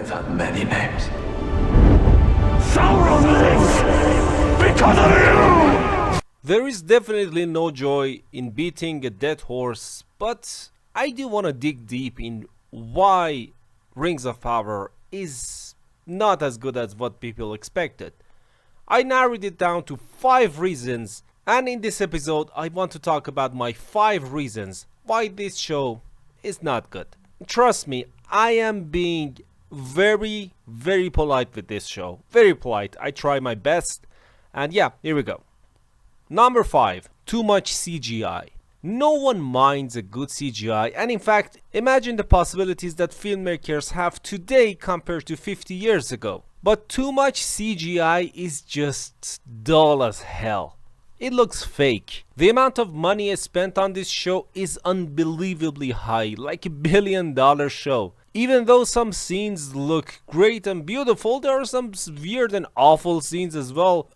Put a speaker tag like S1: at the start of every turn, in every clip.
S1: I've had many names. Sauron lives because of you!
S2: There is definitely no joy in beating a dead horse, but I do want to dig deep in why Rings of Power is not as good as what people expected. I narrowed it down to 5 reasons, and in this episode I want to talk about my 5 reasons why this show is not good. Trust me, I am being very polite with this show. Very polite. I try my best. And yeah, here we go. Number 5. Too much CGI. No one minds a good CGI, and in fact, imagine the possibilities that filmmakers have today compared to 50 years ago. But too much CGI is just dull as hell. It looks fake. The amount of money spent on this show is unbelievably high, like $1 billion show. Even though some scenes look great and beautiful, there are some weird and awful scenes as well.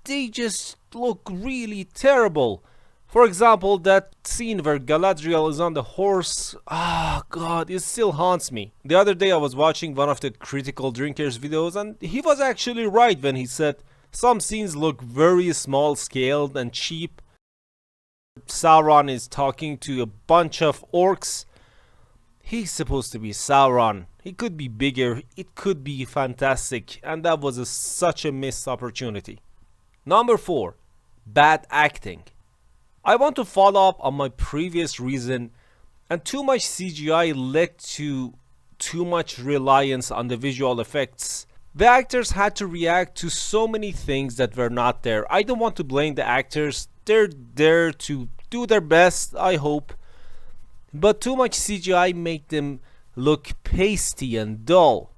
S2: They just look really terrible. For example, that scene where Galadriel is on the horse, god, it still haunts me. The other day I was watching one of the Critical Drinkers videos, and he was actually right when he said some scenes look very small scaled and cheap. Sauron is talking to a bunch of orcs. He's supposed to be Sauron. He could be bigger, it could be fantastic, and that was such a missed opportunity. Number 4. Bad acting. I want to follow up on my previous reason, and too much CGI led to too much reliance on the visual effects. The actors had to react to so many things that were not there. I don't want to blame the actors, they're there to do their best, I hope. But too much CGI made them look pasty and dull.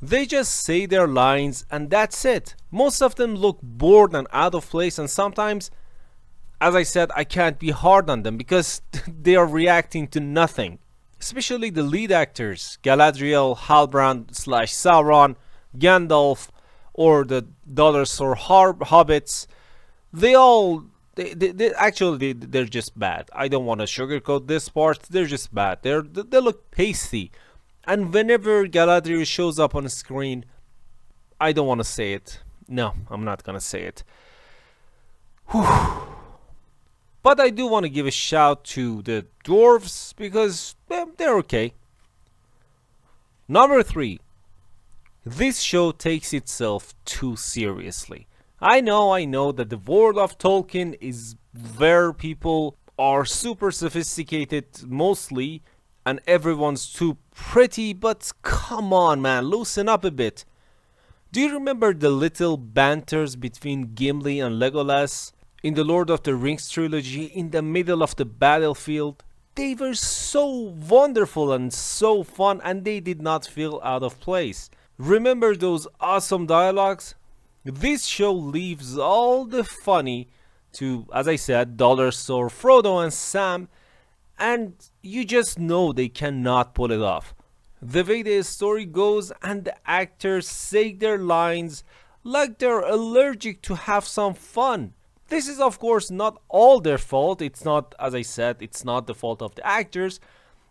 S2: They just say their lines and that's it. Most of them look bored and out of place, and sometimes, as I said, I can't be hard on them because they are reacting to nothing. Especially the lead actors, Galadriel, Halbrand / Sauron, Gandalf, or the Dollars or Hobbits. They're just bad. I don't want to sugarcoat this part. They're just bad. They look pasty. And whenever Galadriel shows up on the screen, I don't want to say it. No, I'm not gonna say it. Whew. But I do want to give a shout to the dwarves because they're okay. Number 3. This show takes itself too seriously. I know that the world of Tolkien is where people are super sophisticated mostly and everyone's too pretty, but come on man, loosen up a bit. Do you remember the little banters between Gimli and Legolas in the Lord of the Rings trilogy in the middle of the battlefield? They were so wonderful and so fun, and they did not feel out of place. Remember those awesome dialogues? This show leaves all the funny to, as I said, Dollar Store, Frodo and Sam, and you just know they cannot pull it off. The way the story goes and the actors say their lines like they're allergic to have some fun. This is of course not all their fault. It's not, as I said, it's not the fault of the actors.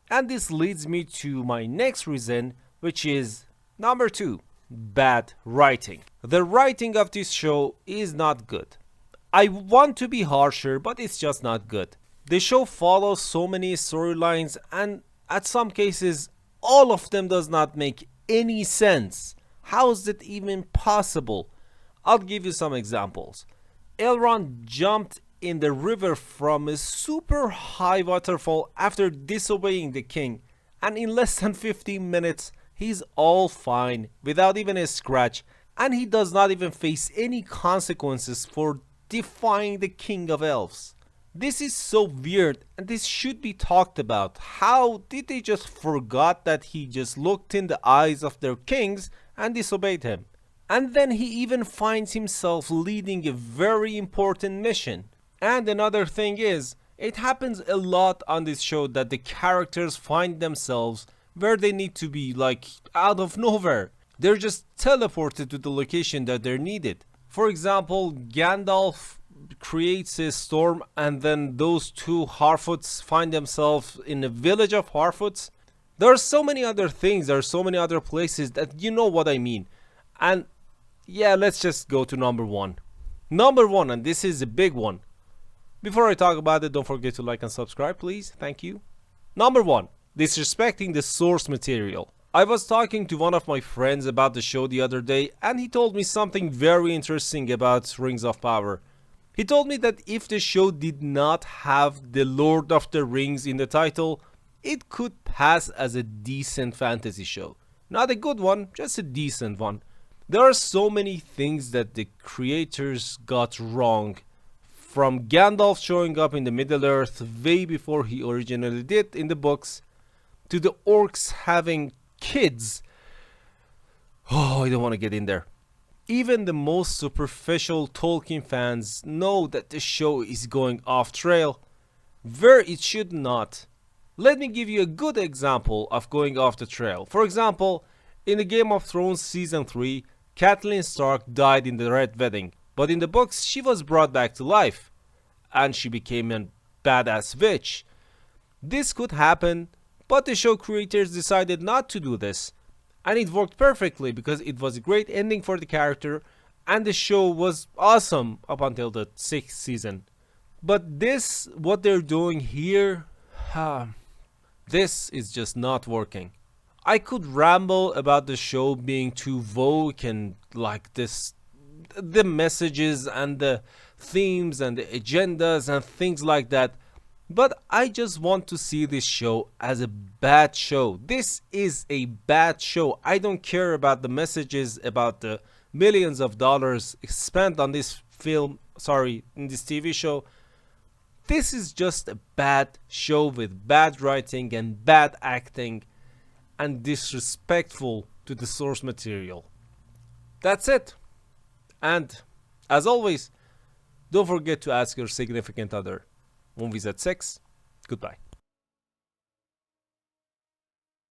S2: And this leads me to my next reason, which is number 2, bad writing. The writing of this show is not good. I want to be harsher, but it's just not good. The show follows so many storylines, and at some cases, all of them does not make any sense. How is that even possible? I'll give you some examples. Elrond jumped in the river from a super high waterfall after disobeying the king, and in less than 15 minutes he's all fine without even a scratch, and he does not even face any consequences for defying the king of elves. This is so weird, and this should be talked about. How did they just forgot that he just looked in the eyes of their kings and disobeyed him? And then he even finds himself leading a very important mission. And another thing is, it happens a lot on this show that the characters find themselves where they need to be, like out of nowhere. They're just teleported to the location that they're needed. For example, Gandalf creates a storm, and then those two Harfoots find themselves in a village of Harfoots. There are so many other things, there are so many other places that you know what I mean. And yeah, let's just go to number one. Number one, and this is a big one. Before I talk about it, don't forget to like and subscribe, please. Thank you. Number one, disrespecting the source material. I was talking to one of my friends about the show the other day, and he told me something very interesting about Rings of Power. He told me that if the show did not have the Lord of the Rings in the title, it could pass as a decent fantasy show. Not a good one, just a decent one. There are so many things that the creators got wrong. From Gandalf showing up in the Middle Earth way before he originally did in the books, to the orcs having kids. Oh, I don't want to get in there. Even the most superficial Tolkien fans know that the show is going off trail, where it should not. Let me give you a good example of going off the trail. For example, in the Game of Thrones Season 3, Catelyn Stark died in the Red Wedding, but in the books she was brought back to life, and she became a badass witch. This could happen, but the show creators decided not to do this, and it worked perfectly because it was a great ending for the character, and the show was awesome up until the 6th season. But this, what they're doing here, this is just not working. I could ramble about the show being too woke and like this, the messages and the themes and the agendas and things like that, but I just want to see this show as a bad show. This is a bad show. I don't care about the messages, about the millions of dollars spent on this in this TV show. This is just a bad show with bad writing and bad acting and disrespectful to the source material. That's it. And as always, don't forget to ask your significant other. Movies at 6. Goodbye.